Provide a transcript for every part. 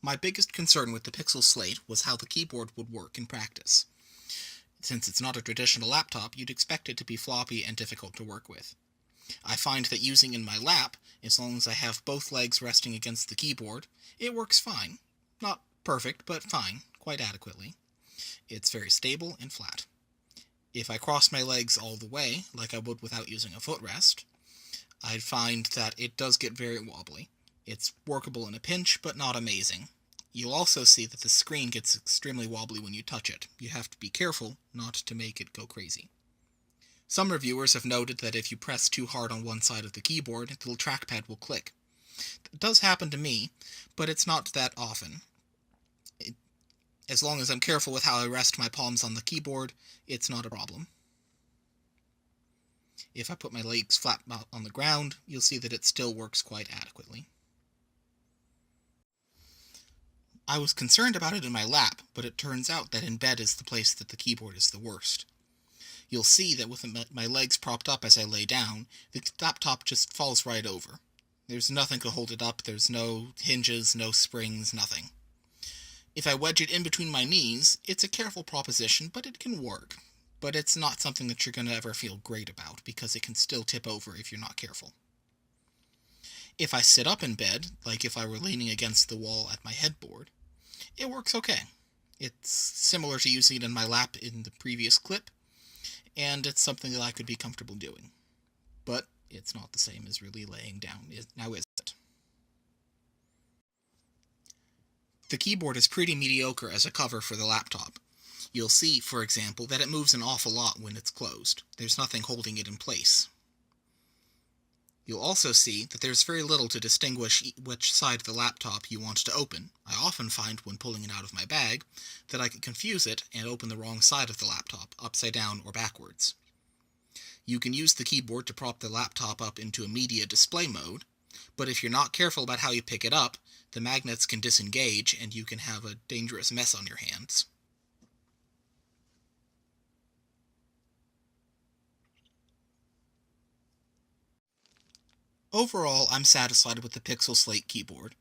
My biggest concern with the Pixel Slate was how the keyboard would work in practice. Since it's not a traditional laptop, you'd expect it to be floppy and difficult to work with. I find that using in my lap, as long as I have both legs resting against the keyboard, it works fine. Not perfect, but fine, quite adequately. It's very stable and flat. If I cross my legs all the way, like I would without using a footrest, I'd find that it does get very wobbly. It's workable in a pinch, but not amazing. You'll also see that the screen gets extremely wobbly when you touch it. You have to be careful not to make it go crazy. Some reviewers have noted that if you press too hard on one side of the keyboard, the little trackpad will click. It does happen to me, but it's not that often. As long as I'm careful with how I rest my palms on the keyboard, it's not a problem. If I put my legs flat on the ground, you'll see that it still works quite adequately. I was concerned about it in my lap, but it turns out that in bed is the place that the keyboard is the worst. You'll see that with my legs propped up as I lay down, the laptop just falls right over. There's nothing to hold it up, there's no hinges, no springs, nothing. If I wedge it in between my knees, it's a careful proposition, but it can work. But it's not something that you're going to ever feel great about, because it can still tip over if you're not careful. If I sit up in bed, like if I were leaning against the wall at my headboard, it works okay. It's similar to using it in my lap in the previous clip, and it's something that I could be comfortable doing. But it's not the same as really laying down, now is it? The keyboard is pretty mediocre as a cover for the laptop. You'll see, for example, that it moves an awful lot when it's closed. There's nothing holding it in place. You'll also see that there's very little to distinguish which side of the laptop you want to open. I often find when pulling it out of my bag that I can confuse it and open the wrong side of the laptop, upside down or backwards. You can use the keyboard to prop the laptop up into a media display mode, but if you're not careful about how you pick it up, the magnets can disengage and you can have a dangerous mess on your hands. Overall, I'm satisfied with the Pixel Slate keyboard.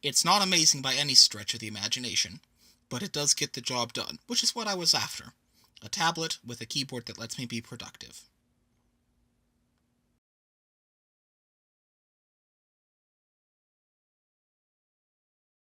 It's not amazing by any stretch of the imagination, but it does get the job done, which is what I was after. A tablet with a keyboard that lets me be productive.